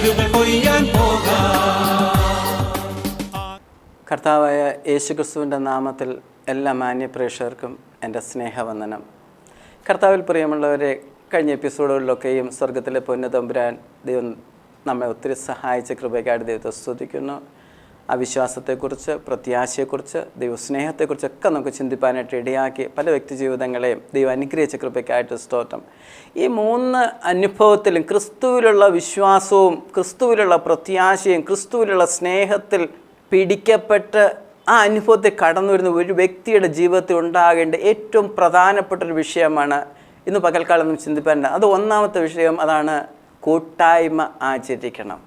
കതിരുകൾ കൊയ്യാൻ പോകാം. കർത്താവായ യേശുക്രിസ്തുവിൻ്റെ നാമത്തിൽ എല്ലാ മാന്യപ്രേക്ഷകർക്കും എൻ്റെ സ്നേഹവന്ദനം. കർത്താവിൽ പ്രിയമുള്ളവരെ, കഴിഞ്ഞ എപ്പിസോഡുകളിലൊക്കെയും സ്വർഗത്തിലെ പൊന്നുതമ്പുരാൻ ദൈവം നമ്മെ ഒത്തിരി സഹായിച്ച കൃപയ്ക്കായിട്ട് ദൈവത്തെ സ്തുതിക്കുന്നു. അവിശ്വാസത്തെക്കുറിച്ച്, പ്രത്യാശയെക്കുറിച്ച്, ദൈവസ്നേഹത്തെക്കുറിച്ചൊക്കെ നമുക്ക് ചിന്തിപ്പാനായിട്ട് ഇടയാക്കി പല വ്യക്തി ജീവിതങ്ങളെയും ദൈവം അനുഗ്രഹിച്ച കൃപയ്ക്കായിട്ട് സ്തോത്രം. ഈ 3 അനുഭവത്തിലും ക്രിസ്തുവിലുള്ള വിശ്വാസവും ക്രിസ്തുവിലുള്ള പ്രത്യാശയും ക്രിസ്തുവിലുള്ള സ്നേഹത്തിൽ പിടിക്കപ്പെട്ട് ആ അനുഭവത്തെ കടന്നു വരുന്ന ഒരു വ്യക്തിയുടെ ജീവിതത്തിൽ ഉണ്ടാകേണ്ട ഏറ്റവും പ്രധാനപ്പെട്ടൊരു വിഷയമാണ് ഇന്ന് പകൽക്കാലം നമ്മൾ ചിന്തിപ്പാനുണ്ട്. അത് ഒന്നാമത്തെ വിഷയം, അതാണ് കൂട്ടായ്മ ആചരിക്കണം.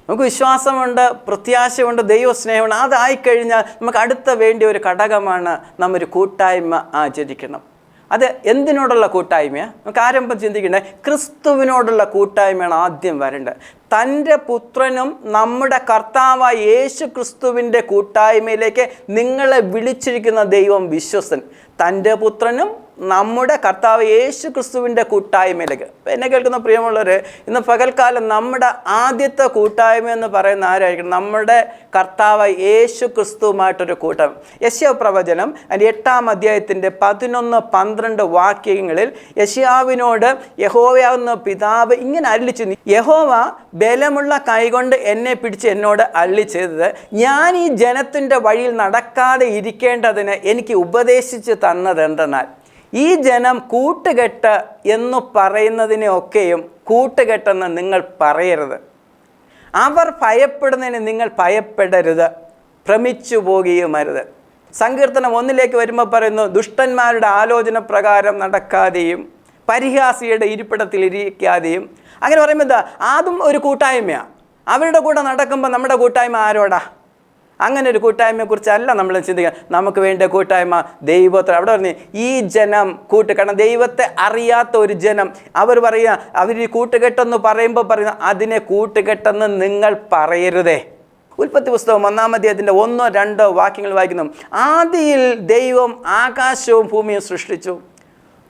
നമുക്ക് വിശ്വാസമുണ്ട്, പ്രത്യാശയുണ്ട്, ദൈവസ്നേഹമുണ്ട്. അതായിക്കഴിഞ്ഞാൽ നമുക്ക് അടുത്ത വേണ്ടിയ ഒരു ഘടകമാണ് നമ്മൊരു കൂട്ടായ്മ ആചരിക്കണം. അത് എന്തിനോടുള്ള കൂട്ടായ്മയാണ്? നമുക്ക് ആരംഭം ചിന്തിക്കണ്ടേ, ക്രിസ്തുവിനോടുള്ള കൂട്ടായ്മയാണ് ആദ്യം വരേണ്ടത്. തൻ്റെ പുത്രനും നമ്മുടെ കർത്താവായ യേശു ക്രിസ്തുവിൻ്റെ കൂട്ടായ്മയിലേക്ക് നിങ്ങളെ വിളിച്ചിരിക്കുന്ന ദൈവം വിശ്വസ്തൻ. തൻ്റെ പുത്രനും നമ്മുടെ കർത്താവ് യേശു ക്രിസ്തുവിൻ്റെ കൂട്ടായ്മയിലേക്ക്. എന്നെ കേൾക്കുന്ന പ്രിയമുള്ളവർ, ഇന്ന് പകൽക്കാലം നമ്മുടെ ആദ്യത്തെ കൂട്ടായ്മ എന്ന് പറയുന്ന ആരായിരിക്കും? നമ്മുടെ കർത്താവ് യേശു ക്രിസ്തുവുമായിട്ടൊരു കൂട്ടായ്മ. യെശയ്യാ പ്രവചനം അതിൻ്റെ 8-ാം അധ്യായത്തിൻ്റെ 11-12 വാക്യങ്ങളിൽ യെശയ്യാവിനോട് യഹോവയാകുന്ന പിതാവ് ഇങ്ങനെ അരുളിച്ചു, യഹോവ ബലമുള്ള കൈകൊണ്ട് എന്നെ പിടിച്ച് എന്നോട് അരുളി ചെയ്തത്, ഞാൻ ഈ ജനത്തിൻ്റെ വഴിയിൽ നടക്കാതെ ഇരിക്കേണ്ടതിന് എനിക്ക് ഉപദേശിച്ച് തന്നതെന്തെന്നാൽ, ഈ ജനം കൂട്ടുകെട്ട് എന്ന് പറയുന്നതിനെയൊക്കെയും കൂട്ടുകെട്ടെന്ന് നിങ്ങൾ പറയരുത്. അവർ ഭയപ്പെടുന്നതിന് നിങ്ങൾ ഭയപ്പെടരുത്, ഭ്രമിച്ചു പോകുകയുമരുത്. സങ്കീർത്തനം 1 വരുമ്പോൾ പറയുന്നു, ദുഷ്ടന്മാരുടെ ആലോചന പ്രകാരം നടക്കാതെയും പരിഹാസിയുടെ ഇരിപ്പിടത്തിൽ ഇരിക്കാതെയും. അങ്ങനെ പറയുമ്പോൾ എന്താ? അതും ഒരു കൂട്ടായ്മയാണ്. അവരുടെ കൂടെ നടക്കുമ്പോൾ നമ്മുടെ കൂട്ടായ്മ ആരോടാ? അങ്ങനെ ഒരു കൂട്ടായ്മയെക്കുറിച്ചല്ല നമ്മൾ ചിന്തിക്കുക. നമുക്ക് വേണ്ട കൂട്ടായ്മ ദൈവത്തോട്. അവിടെ പറഞ്ഞു, ഈ ജനം കാരണം ദൈവത്തെ അറിയാത്ത ഒരു ജനം. അവർ പറയുക, അവർ ഈ കൂട്ടുകെട്ടെന്ന് പറയുമ്പോൾ പറയുന്ന, അതിനെ കൂട്ടുകെട്ടെന്ന് നിങ്ങൾ പറയരുതേ. ഉൽപ്പത്തി പുസ്തകം 1-ാം അധ്യായത്തിൻ്റെ 1-2 വാക്യങ്ങൾ വായിക്കുന്നു. ആദിയിൽ ദൈവം ആകാശവും ഭൂമിയും സൃഷ്ടിച്ചു.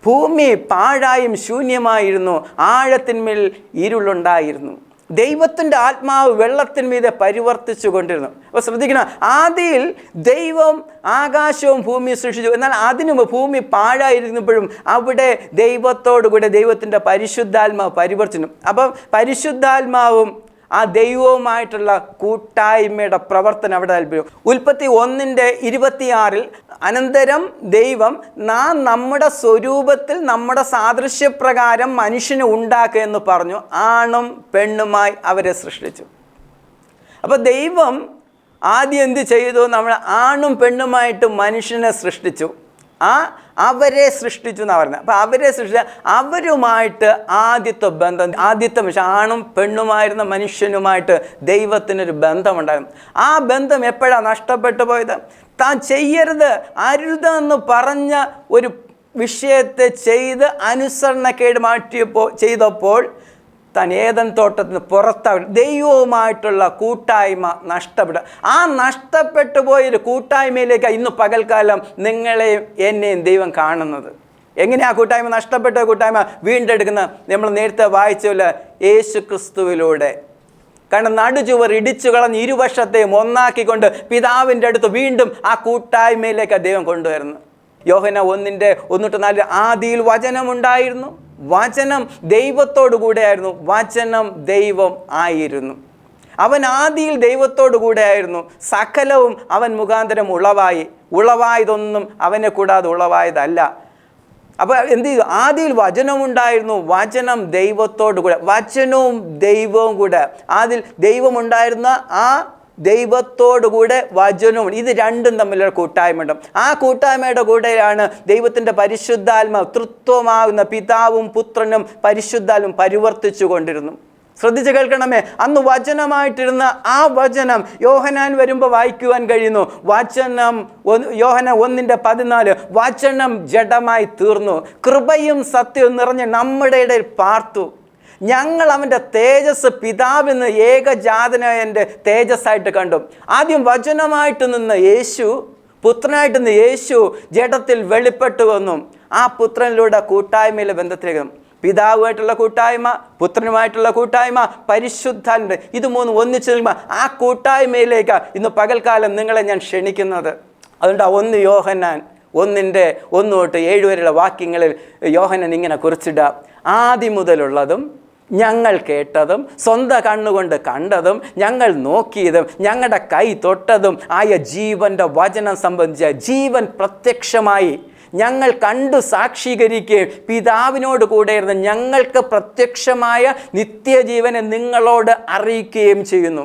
ഭൂമി പാഴായും ശൂന്യമായിരുന്നു, ആഴത്തിന്മേൽ ഇരുളുണ്ടായിരുന്നു. ദൈവത്തിൻ്റെ ആത്മാവ് വെള്ളത്തിന്മീതെ പരിവർത്തിച്ചു കൊണ്ടിരുന്നു. അപ്പോൾ ശ്രദ്ധിക്കണം, ആദിയിൽ ദൈവം ആകാശവും ഭൂമിയും സൃഷ്ടിച്ചു. എന്നാൽ അതിനു ഭൂമി പാഴായിരുന്നപ്പോഴും അവിടെ ദൈവത്തോടു കൂടെ ദൈവത്തിൻ്റെ പരിശുദ്ധാത്മാവ് പരിവർത്തിച്ചു. അപ്പം പരിശുദ്ധാത്മാവും ആ ദൈവവുമായിട്ടുള്ള കൂട്ടായ്മയുടെ പ്രവർത്തനം അവിടെ താല്പര്യം. ഉൽപ്പത്തി 1:26 അനന്തരം ദൈവം നാം നമ്മുടെ സ്വരൂപത്തിൽ നമ്മുടെ സാദൃശ്യപ്രകാരം മനുഷ്യനെ ഉണ്ടാക്കുക എന്ന് പറഞ്ഞു, ആണും പെണ്ണുമായി അവരെ സൃഷ്ടിച്ചു. അപ്പോൾ ദൈവം ആദ്യം എന്ത് ചെയ്തു? നമ്മൾ ആണും പെണ്ണുമായിട്ട് മനുഷ്യനെ സൃഷ്ടിച്ചു. അവരെ സൃഷ്ടിച്ചു എന്നാണ് പറഞ്ഞത്. അപ്പോൾ അവരെ സൃഷ്ടിച്ച അവരുമായിട്ട് ആദ്യത്തെ ബന്ധം, ആദ്യത്തെ മനുഷ്യൻ ആണും പെണ്ണുമായിരുന്ന മനുഷ്യനുമായിട്ട് ദൈവത്തിനൊരു ബന്ധമുണ്ടായിരുന്നു. ആ ബന്ധം എപ്പോഴാണ് നഷ്ടപ്പെട്ടു പോയത്? താൻ ചെയ്യരുത്, അരുതെന്ന് പറഞ്ഞ ഒരു വിഷയത്തെ ചെയ്ത് അനുസരണക്കേട് ചെയ്തപ്പോൾ താൻ ഏദൻ തോട്ടത്തിൽ നിന്ന് പുറത്താവും. ദൈവവുമായിട്ടുള്ള കൂട്ടായ്മ നഷ്ടപ്പെട്ടു. ആ നഷ്ടപ്പെട്ടു പോയൊരു കൂട്ടായ്മയിലേക്ക് ഇന്ന് പകൽക്കാലം നിങ്ങളെയും എന്നെയും ദൈവം കാണുന്നത്. എങ്ങനെയാ കൂട്ടായ്മ നഷ്ടപ്പെട്ട കൂട്ടായ്മ വീണ്ടെടുക്കുന്ന? നമ്മൾ നേരത്തെ വായിച്ചല്ല, യേശു ക്രിസ്തുവിലൂടെ. കാരണം നടുചുവർ ഇടിച്ചു കളഞ്ഞ് ഇരുവശത്തെയും ഒന്നാക്കിക്കൊണ്ട് പിതാവിൻ്റെ അടുത്ത് വീണ്ടും ആ കൂട്ടായ്മയിലേക്ക് ദൈവം കൊണ്ടുവരുന്നു. യോഹന്നാൻ 1:1-4 ആദിയിൽ വചനമുണ്ടായിരുന്നു, വചനം ദൈവത്തോടു കൂടെയായിരുന്നു, വചനം ദൈവം ആയിരുന്നു. അവൻ ആദിയിൽ ദൈവത്തോടു കൂടെയായിരുന്നു, സകലവും അവൻ മുഖാന്തരം ഉളവായതൊന്നും അവനെ കൂടാതെ ഉളവായതല്ല. അപ്പോൾ എന്ത് ചെയ്തു? ആദിയിൽ വചനമുണ്ടായിരുന്നു, വചനം ദൈവത്തോടു കൂടെ, വചനവും ദൈവവും കൂടെ. ആദിയിൽ ദൈവമുണ്ടായിരുന്ന ആ ദൈവത്തോടുകൂടെ വചനവും, ഇത് രണ്ടും തമ്മിലുള്ള കൂട്ടായ്മ ഉണ്ട്. ആ കൂട്ടായ്മയുടെ കൂടെയാണ് ദൈവത്തിൻ്റെ പരിശുദ്ധാത്മാവ്, തൃത്വമാകുന്ന പിതാവും പുത്രനും പരിശുദ്ധാത്മാവും പരിവർത്തിച്ചു കൊണ്ടിരുന്നു. ശ്രദ്ധിച്ച് കേൾക്കണമേ, അന്ന് വചനമായിട്ടിരുന്ന ആ വചനം യോഹന്നാൻ വരുമ്പോൾ വായിക്കുവാൻ കഴിയുന്നു. വചനം യോഹന്നാൻ 1:14 വചനം ജഡമായി തീർന്നു, കൃപയും സത്യവും നിറഞ്ഞ് നമ്മുടെ ഇടയിൽ പാർത്തു. ഞങ്ങൾ അവൻ്റെ തേജസ് പിതാവിന് ഏകജാതനായ എൻ്റെ തേജസ്സായിട്ട് കണ്ടു. ആദ്യം വചനമായിട്ട് നിന്ന് യേശു, പുത്രനായിട്ട് നിന്ന് യേശു ജഡത്തിൽ വെളിപ്പെട്ടു വന്നു. ആ പുത്രനിലൂടെ കൂട്ടായ്മയിലെ ബന്ധത്തിലേക്ക് പിതാവുമായിട്ടുള്ള കൂട്ടായ്മ, പുത്രനുമായിട്ടുള്ള കൂട്ടായ്മ, പരിശുദ്ധാത്മാവിന്റെ ഇത് മൂന്നും ഒന്നിച്ചു നിൽക്കുമ്പോൾ ആ കൂട്ടായ്മയിലേക്ക് ഇന്ന് പകൽക്കാലം നിങ്ങളെ ഞാൻ ക്ഷണിക്കുന്നത്. അതുകൊണ്ട് 1 യോഹന്നാൻ 1:1 തൊട്ട് 7 വരെയുള്ള വാക്യങ്ങളിൽ യോഹന്നാൻ ഇങ്ങനെ കുറിച്ചിടുക: ആദ്യം മുതലുള്ളതും ഞങ്ങൾ കേട്ടതും സ്വന്തം കണ്ണുകൊണ്ട് കണ്ടതും ഞങ്ങൾ നോക്കിയതും ഞങ്ങളുടെ കൈ തൊട്ടതും ആയ ജീവൻ്റെ വചനം സംബന്ധിച്ച ജീവൻ പ്രത്യക്ഷമായി ഞങ്ങൾ കണ്ടു സാക്ഷീകരിക്കുകയും പിതാവിനോട് കൂടെ ഇരുന്ന് ഞങ്ങൾക്ക് പ്രത്യക്ഷമായ നിത്യജീവനെ നിങ്ങളോട് അറിയിക്കുകയും ചെയ്യുന്നു.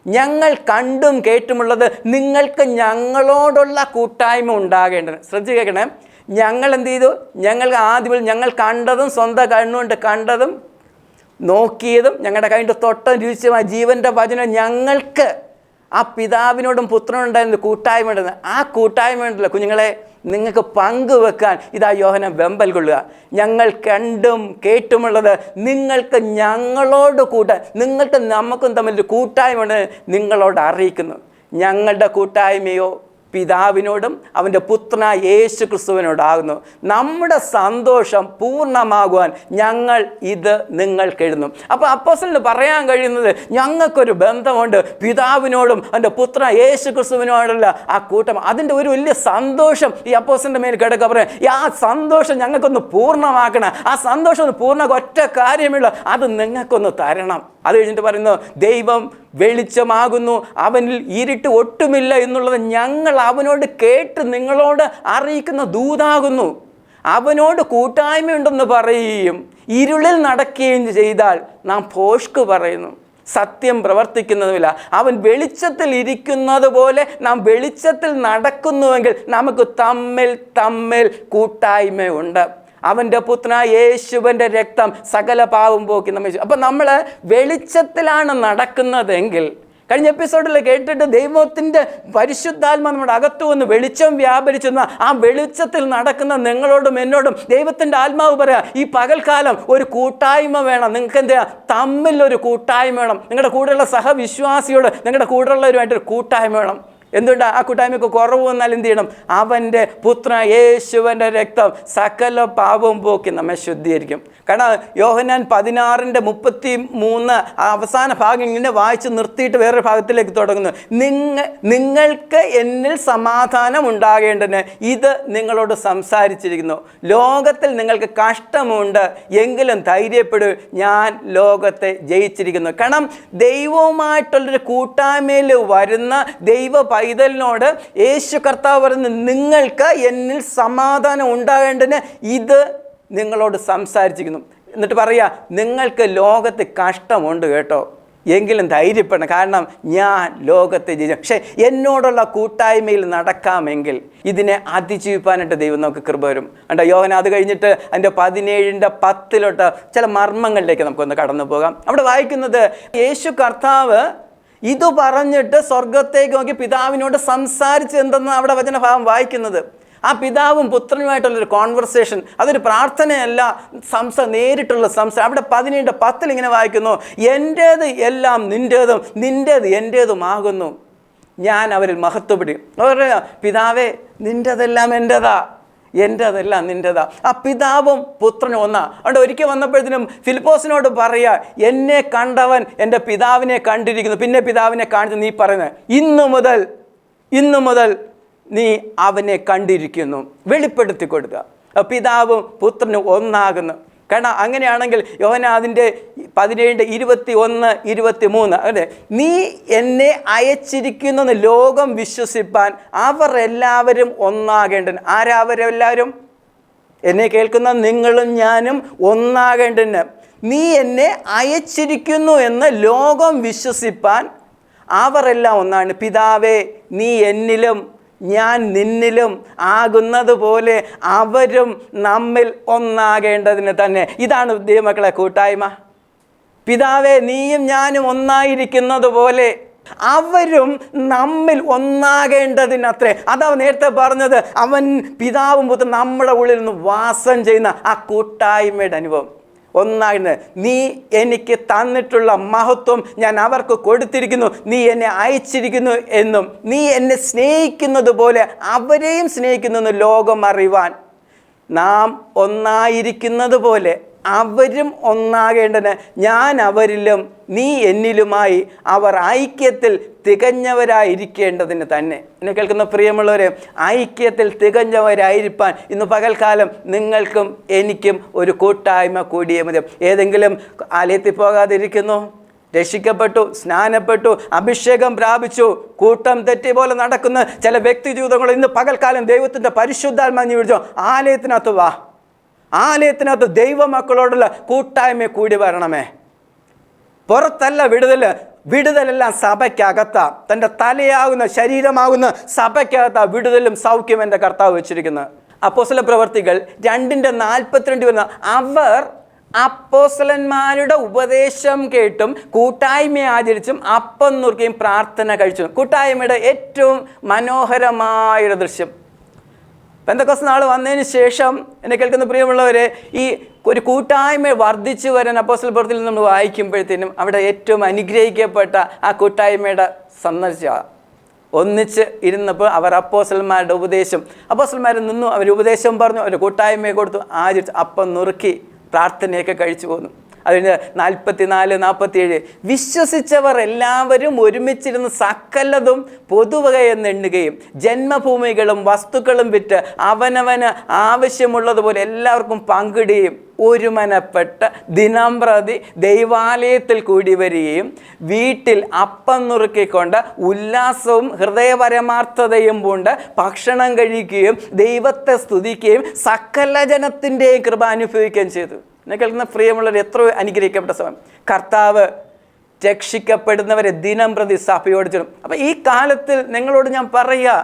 ഞങ്ങൾ കണ്ടും കേട്ടുമുള്ളത് നിങ്ങൾക്ക് ഞങ്ങളോടുള്ള കൂട്ടായ്മ ഉണ്ടാകേണ്ടത്. ശ്രദ്ധിക്കണം, ഞങ്ങൾ എന്ത് ചെയ്തു? ഞങ്ങൾ കണ്ടതും സ്വന്തം കണ്ണുകൊണ്ട് കണ്ടതും നോക്കിയതും ഞങ്ങളുടെ കൈൻ്റെ തൊട്ടും രുചിച്ചുമായ ജീവൻ്റെ വചനം ഞങ്ങൾക്ക് ആ പിതാവിനോടും പുത്രനോടും ഉണ്ടായിരുന്ന കൂട്ടായ്മ ഉണ്ടെന്ന്. ആ കൂട്ടായ്മ ഉണ്ടല്ലോ കുഞ്ഞുങ്ങളെ, നിങ്ങൾക്ക് പങ്കുവെക്കാൻ ഇതാ യോഹന്നാൻ വെമ്പൽ കൊള്ളുക. ഞങ്ങൾ കണ്ടും കേട്ടുമുള്ളത് നിങ്ങൾക്ക് ഞങ്ങളോട് നിങ്ങൾക്ക് നമുക്കും തമ്മിൽ കൂട്ടായ്മ ഉണ്ട് നിങ്ങളോട് അറിയിക്കുന്നു. ഞങ്ങളുടെ കൂട്ടായ്മയോ പിതാവിനോടും അവൻ്റെ പുത്രനായ യേശു ക്രിസ്തുവിനോടാകുന്നു. നമ്മുടെ സന്തോഷം പൂർണ്ണമാകുവാൻ ഞങ്ങൾ ഇത് നിങ്ങൾക്ക് എഴുതുന്നു. അപ്പോൾ അപ്പോസ്തലന് പറയാൻ കഴിയുന്നത് ഞങ്ങൾക്കൊരു ബന്ധമുണ്ട് പിതാവിനോടും അവൻ്റെ പുത്രനായ യേശു ക്രിസ്തുവിനോടുള്ള ആ കൂട്ടം. അതിൻ്റെ ഒരു വലിയ സന്തോഷം ഈ അപ്പോസ്തലൻ്റെ മേൽ കിടക്കുക. പറയാം, ആ സന്തോഷം ഞങ്ങൾക്കൊന്ന് പൂർണ്ണമാക്കണം. ആ സന്തോഷം ഒന്ന് പൂർണ്ണമാക്കുക ഒറ്റ കാര്യമുള്ള അത് നിങ്ങൾക്കൊന്ന് തരണം. അത് കഴിഞ്ഞിട്ട് പറയുന്നു, ദൈവം വെളിച്ചമാകുന്നു, അവനിൽ ഇരുട്ട് ഒട്ടുമില്ല എന്നുള്ളത് ഞങ്ങൾ അവനോട് കേട്ട് നിങ്ങളോട് അറിയിക്കുന്ന ദൂതാകുന്നു. അവനോട് കൂട്ടായ്മയുണ്ടെന്ന് പറയുകയും ഇരുളിൽ നടക്കുകയും ചെയ്താൽ നാം ഭോഷ്ക് പറയുന്നു, സത്യം പ്രവർത്തിക്കുന്നതുമില്ല. അവൻ വെളിച്ചത്തിൽ ഇരിക്കുന്നത് പോലെ നാം വെളിച്ചത്തിൽ നടക്കുന്നുവെങ്കിൽ നമുക്ക് തമ്മിൽ കൂട്ടായ്മയുണ്ട്. അവൻ്റെ പുത്രനായ യേശുവിൻ്റെ രക്തം സകല പാപം പോക്കി നമ്മെ. അപ്പം നമ്മൾ വെളിച്ചത്തിലാണ് നടക്കുന്നതെങ്കിൽ, കഴിഞ്ഞ എപ്പിസോഡിൽ കേട്ടിട്ട് ദൈവത്തിൻ്റെ പരിശുദ്ധാത്മ നമ്മുടെ അകത്തു വന്ന് വെളിച്ചം വ്യാപരിച്ചെന്ന ആ വെളിച്ചത്തിൽ നടക്കുന്ന നിങ്ങളോടും എന്നോടും ദൈവത്തിൻ്റെ ആത്മാവ് പറയാം, ഈ പകൽക്കാലം ഒരു കൂട്ടായ്മ വേണം. നിങ്ങൾക്ക് എന്താ തമ്മിലൊരു കൂട്ടായ്മ വേണം. നിങ്ങളുടെ കൂടെയുള്ള സഹവിശ്വാസിയോട് നിങ്ങളുടെ കൂടെയുള്ളവരുമായിട്ടൊരു കൂട്ടായ്മ വേണം. എന്തുകൊണ്ട്? ആ കൂട്ടായ്മയ്ക്ക് കുറവ് വന്നാൽ എന്ത് ചെയ്യണം? അവൻ്റെ പുത്ര യേശുവിൻ്റെ രക്തം സകല പാപവും പോക്കി നമ്മെ ശുദ്ധീകരിക്കും. കാരണം യോഹന്നാൻ 16:33 അവസാന ഭാഗം ഇങ്ങനെ വായിച്ച് നിർത്തിയിട്ട് വേറൊരു ഭാഗത്തിലേക്ക് തുടങ്ങുന്നു. നിങ്ങൾക്ക് എന്നിൽ സമാധാനം ഉണ്ടാകേണ്ടതിന് ഇത് നിങ്ങളോട് സംസാരിച്ചിരിക്കുന്നു. ലോകത്തിൽ നിങ്ങൾക്ക് കഷ്ടമുണ്ട്, എങ്കിലും ധൈര്യപ്പെടൂ, ഞാൻ ലോകത്തെ ജയിച്ചിരിക്കുന്നു. കാരണം ദൈവവുമായിട്ടുള്ളൊരു കൂട്ടായ്മയിൽ വരുന്ന ദൈവ പൈതലിനോട് യേശു കർത്താവ് പറയുന്നു, നിങ്ങൾക്ക് എന്നിൽ സമാധാനം ഉണ്ടാകേണ്ടതിന് ഇത് നിങ്ങളോട് സംസാരിച്ചിരിക്കുന്നു. എന്നിട്ട് പറയുക, നിങ്ങൾക്ക് ലോകത്ത് കഷ്ടമുണ്ട് കേട്ടോ, എങ്കിലും ധൈര്യപ്പെടണം, കാരണം ഞാൻ ലോകത്തെ ജയിച്ചു. പക്ഷേ എന്നോടുള്ള കൂട്ടായ്മയിൽ നടക്കാമെങ്കിൽ ഇതിനെ അതിജീവിപ്പാനായിട്ട് ദൈവം നമുക്ക് കൃപ വരും. കണ്ടോ, യോഹന്നാൻ അത് കഴിഞ്ഞിട്ട് അതിൻ്റെ 17:10 ചില മർമ്മങ്ങളിലേക്ക് നമുക്കൊന്ന് കടന്നു പോകാം. അവിടെ വായിക്കുന്നത്, യേശു കർത്താവ് ഇത് പറഞ്ഞിട്ട് സ്വർഗത്തേക്ക് നോക്കി പിതാവിനോട് സംസാരിച്ച് എന്തെന്ന് അവിടെ വചനഭാഗം വായിക്കുന്നത്. ആ പിതാവും പുത്രനുമായിട്ടുള്ളൊരു കോൺവെർസേഷൻ, അതൊരു പ്രാർത്ഥനയല്ല, നേരിട്ടുള്ള സംസാരം. അവിടെ 17:10 ഇങ്ങനെ വായിക്കുന്നു, എൻ്റേത് എല്ലാം നിൻ്റേതും നിൻ്റേത് എൻ്റേതുമാകുന്നു, ഞാൻ അവരിൽ മഹത്വപ്പെടും. അവർ പിതാവേ, നിൻ്റെതെല്ലാം എൻ്റേതാ, എൻ്റെതെല്ലാം നിൻ്റെതാ. ആ പിതാവും പുത്രനും ഒന്നാ. അതുകൊണ്ട് ഒരിക്കൽ വന്നപ്പോഴത്തേനും ഫിലിപ്പോസിനോട് പറയുക, എന്നെ കണ്ടവൻ എൻ്റെ പിതാവിനെ കണ്ടിരിക്കുന്നു, പിന്നെ പിതാവിനെ കാണിച്ചു നീ പറയുന്നത്, ഇന്നു മുതൽ നീ അവനെ കണ്ടിരിക്കുന്നു. വെളിപ്പെടുത്തി കൊടുക്കുക. പിതാവും പുത്രനും ഒന്നാകുന്നു. കാരണം അങ്ങനെയാണെങ്കിൽ യോഹന്നാൻ അതിൻ്റെ 17:21-23 അതെ, നീ എന്നെ അയച്ചിരിക്കുന്നെന്ന് ലോകം വിശ്വസിപ്പാൻ അവർ എല്ലാവരും ഒന്നാകേണ്ടത്. ആരാ അവരെല്ലാവരും? എന്നെ കേൾക്കുന്ന നിങ്ങളും ഞാനും ഒന്നാകേണ്ടതിന്. നീ എന്നെ അയച്ചിരിക്കുന്നു എന്ന് ലോകം വിശ്വസിപ്പാൻ അവരെല്ലാം ഒന്നാണ്. പിതാവേ, നീ എന്നിലും ഞാൻ നിന്നിലും ആകുന്നത് പോലെ അവരും നമ്മിൽ ഒന്നാകേണ്ടതിന് തന്നെ. ഇതാണ് ദൈവമക്കളെ കൂട്ടായ്മ. പിതാവേ, നീയും ഞാനും ഒന്നായിരിക്കുന്നത് പോലെ അവരും നമ്മിൽ ഒന്നാകേണ്ടതിനത്രേ. അതാ നേരത്തെ പറഞ്ഞത്, അവൻ പിതാവും പുത്രൻ നമ്മുടെ ഉള്ളിൽ നിന്ന് വാസം ചെയ്യുന്ന ആ കൂട്ടായ്മയുടെ അനുഭവം. ഒന്നായിരുന്നു. നീ എനിക്ക് തന്നിട്ടുള്ള മഹത്വം ഞാൻ അവർക്ക് കൊടുത്തിരിക്കുന്നു, നീ എന്നെ അയച്ചിരിക്കുന്നു എന്നും നീ എന്നെ സ്നേഹിക്കുന്നത് പോലെ അവരെയും സ്നേഹിക്കുന്നു എന്ന് ലോകം അറിവാൻ. നാം ഒന്നായിരിക്കുന്നത് പോലെ അവരും ഒന്നാകേണ്ടതിന് ഞാൻ അവരിലും നീ എന്നിലുമായി അവർ ഐക്യത്തിൽ തികഞ്ഞവരായിരിക്കേണ്ടതിന് തന്നെ. എന്നെ കേൾക്കുന്ന പ്രിയമുള്ളവരെ, ഐക്യത്തിൽ തികഞ്ഞവരായിരിക്കാൻ ഇന്ന് പകൽക്കാലം നിങ്ങൾക്കും എനിക്കും ഒരു കൂട്ടായ്മ കൂടിയേ മതി. ഏതെങ്കിലും ആലയത്തിൽ പോകാതിരിക്കുന്നു, രക്ഷിക്കപ്പെട്ടു, സ്നാനപ്പെട്ടു, അഭിഷേകം പ്രാപിച്ചു, കൂട്ടം തെറ്റി പോലെ നടക്കുന്ന ചില വ്യക്തി ജീവിതങ്ങൾ ഇന്ന് പകൽക്കാലം ദൈവത്തിൻ്റെ പരിശുദ്ധാത്മാവിനെ വിളിച്ചോ, ആലയത്തിനകത്ത് വാ. ആലയത്തിനകത്ത് ദൈവമക്കളോടുള്ള കൂട്ടായ്മ കൂടി വരണമേ. പുറത്തല്ല വിടുതലെല്ലാം സഭയ്ക്കകത്താ. തൻ്റെ തലയാകുന്ന ശരീരമാകുന്ന സഭയ്ക്കകത്താ വിടുതലും സൗഖ്യം എൻ്റെ കർത്താവ് വെച്ചിരിക്കുന്നത്. അപ്പോസ്തല പ്രവർത്തികൾ 2:42 വരുന്ന അവർ അപ്പോസ്തലന്മാരുടെ ഉപദേശം കേട്ടും കൂട്ടായ്മ ആചരിച്ചും അപ്പം നുറുക്കിയും പ്രാർത്ഥന കഴിച്ചു. കൂട്ടായ്മയുടെ ഏറ്റവും മനോഹരമായൊരു ദൃശ്യം. പെന്തക്കോസ്ത് നാൾ വന്നതിന് ശേഷം എന്നെ കേൾക്കുന്ന പ്രിയമുള്ളവരെ, ഈ ഒരു കൂട്ടായ്മ വർദ്ധിച്ചു വരാൻ അപ്പോസ്തല പ്രവൃത്തിയിൽ നമ്മൾ വായിക്കുമ്പോഴത്തേനും അവിടെ ഏറ്റവും അനുഗ്രഹിക്കപ്പെട്ട ആ കൂട്ടായ്മയുടെ സന്ദർശിച്ച ഒന്നിച്ച് ഇരുന്നപ്പോൾ അവർ അപ്പോസ്തലന്മാരുടെ അപ്പോസ്തലന്മാർ നിന്നു, അവർ ഉപദേശം പറഞ്ഞു, അവർ കൂട്ടായ്മയെ കൊടുത്തു, ആചരിച്ചു, അപ്പം നുറുക്കി പ്രാർത്ഥനയൊക്കെ കഴിച്ചു പോന്നു. അതിന് 44-47 വിശ്വസിച്ചവർ എല്ലാവരും ഒരുമിച്ചിരുന്ന് സകലതും പൊതുവകയെന്ന് എണ്ണുകയും ജന്മഭൂമികളും വസ്തുക്കളും വിറ്റ് അവനവന് ആവശ്യമുള്ളതുപോലെ എല്ലാവർക്കും പങ്കിടുകയും ഒരുമനപ്പെട്ട് ദിനം പ്രതി ദൈവാലയത്തിൽ കൂടി വരികയും വീട്ടിൽ അപ്പം നുറുക്കിക്കൊണ്ട് ഉല്ലാസവും ഹൃദയപരമാർത്ഥതയും കൊണ്ട് ഭക്ഷണം കഴിക്കുകയും ദൈവത്തെ സ്തുതിക്കുകയും സകല ജനത്തിൻ്റെയും കൃപ അനുഭവിക്കുകയും ചെയ്തു. എന്നെ കേൾക്കുന്ന പ്രിയമുള്ളവർ, എത്രയോ അനുഗ്രഹിക്കപ്പെട്ട സമയം. കർത്താവ് രക്ഷിക്കപ്പെടുന്നവരെ ദിനം പ്രതി സഭയോട് ചേരും. അപ്പം ഈ കാലത്തിൽ നിങ്ങളോട് ഞാൻ പറയുക,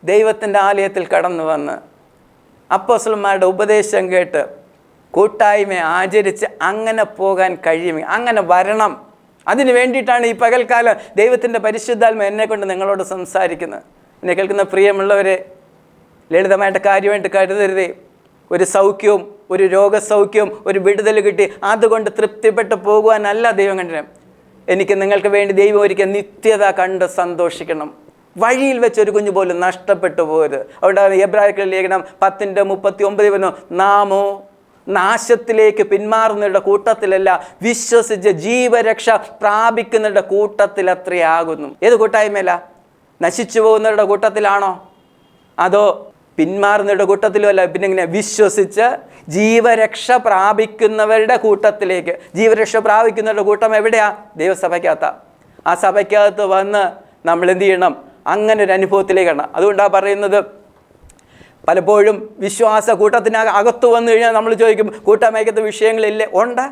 ദൈവത്തിൻ്റെ ആലയത്തിൽ കടന്നു വന്ന് അപ്പോസ്തലന്മാരുടെ ഉപദേശം കേട്ട് കൂട്ടായ്മ ആചരിച്ച് അങ്ങനെ പോകാൻ കഴിയുമെങ്കിൽ അങ്ങനെ വരണം. അതിന് വേണ്ടിയിട്ടാണ് ഈ പകൽക്കാലം ദൈവത്തിൻ്റെ പരിശുദ്ധാത്മ എന്നെ കൊണ്ട് നിങ്ങളോട് സംസാരിക്കുന്നത്. എന്നെ കേൾക്കുന്ന പ്രിയമുള്ളവരെ, ലളിതമായിട്ട് കാര്യമായിട്ട് കരുതരുതേ. ഒരു സൗഖ്യവും ഒരു രോഗസൗഖ്യവും ഒരു വിടുതൽ കിട്ടി അതുകൊണ്ട് തൃപ്തിപ്പെട്ട് പോകുവാനല്ല ദൈവം കണ്ടിന്. എനിക്ക് നിങ്ങൾക്ക് വേണ്ടി ദൈവം ഒരിക്കൽ നിത്യത കണ്ട് സന്തോഷിക്കണം. വഴിയിൽ വെച്ച് ഒരു കുഞ്ഞു പോലും നഷ്ടപ്പെട്ടു പോകരുത്. അവിടെ എബ്രായർക്കുള്ള ലേഖനം 10:39 വരുന്നു, നാമോ നാശത്തിലേക്ക് പിന്മാറുന്നവരുടെ കൂട്ടത്തിലല്ല, വിശ്വസിച്ച് ജീവരക്ഷ പ്രാപിക്കുന്നവരുടെ കൂട്ടത്തിലത്രയാകുന്നു. ഏത് കൂട്ടായ്മയല്ല? നശിച്ചു പോകുന്നവരുടെ കൂട്ടത്തിലാണോ? അതോ പിന്മാറുന്നവരുടെ കൂട്ടത്തിലുമല്ല? പിന്നെ ഇങ്ങനെ വിശ്വസിച്ച് ജീവരക്ഷ പ്രാപിക്കുന്നവരുടെ കൂട്ടത്തിലേക്ക്. ജീവരക്ഷ പ്രാപിക്കുന്നവരുടെ കൂട്ടം എവിടെയാ? ദൈവസഭയ്ക്കകത്താ. ആ സഭയ്ക്കകത്ത് വന്ന് നമ്മൾ എന്ത് ചെയ്യണം? അങ്ങനെ ഒരു അനുഭവത്തിലേക്കാണ്. അതുകൊണ്ടാണ് പറയുന്നത്, പലപ്പോഴും വിശ്വാസ കൂട്ടത്തിനകത്ത് വന്നു കഴിഞ്ഞാൽ നമ്മൾ ചോദിക്കും, കൂട്ടമയക്കത്തെ വിഷയങ്ങളില്ലേ? ഉണ്ട്.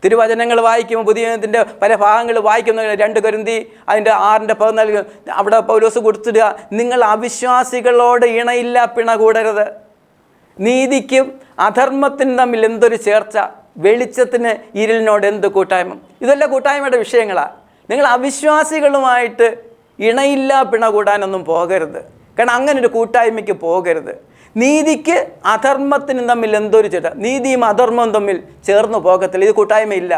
തിരുവചനങ്ങൾ വായിക്കുമ്പോൾ പുതിയ നിയമത്തിൻ്റെ പല ഭാഗങ്ങൾ വായിക്കുന്ന 2 കൊരിന്തി 6:14 അവിടെ പൗലോസ് കൊടുത്തിടുക, നിങ്ങൾ അവിശ്വാസികളോട് ഇണയില്ല പിണ കൂടരുത്. നീതിക്കും അധർമ്മത്തിനും തമ്മിൽ എന്തൊരു ചേർച്ച, വെളിച്ചത്തിന് ഇരുളിനോട് എന്ത് കൂട്ടായ്മ. ഇതെല്ലാം കൂട്ടായ്മയുടെ വിഷയങ്ങളാണ്. നിങ്ങൾ അവിശ്വാസികളുമായിട്ട് ഇണയില്ല പിണ കൂടാനൊന്നും പോകരുത്. കാരണം അങ്ങനെ ഒരു കൂട്ടായ്മയ്ക്ക് പോകരുത്. നീതിക്ക് അധർമ്മത്തിനും തമ്മിൽ എന്തൊരു ചേട്ട, നീതിയും അധർമ്മവും തമ്മിൽ ചേർന്ന് പോകത്തില്ല. ഇത് കൂട്ടായ്മയില്ല.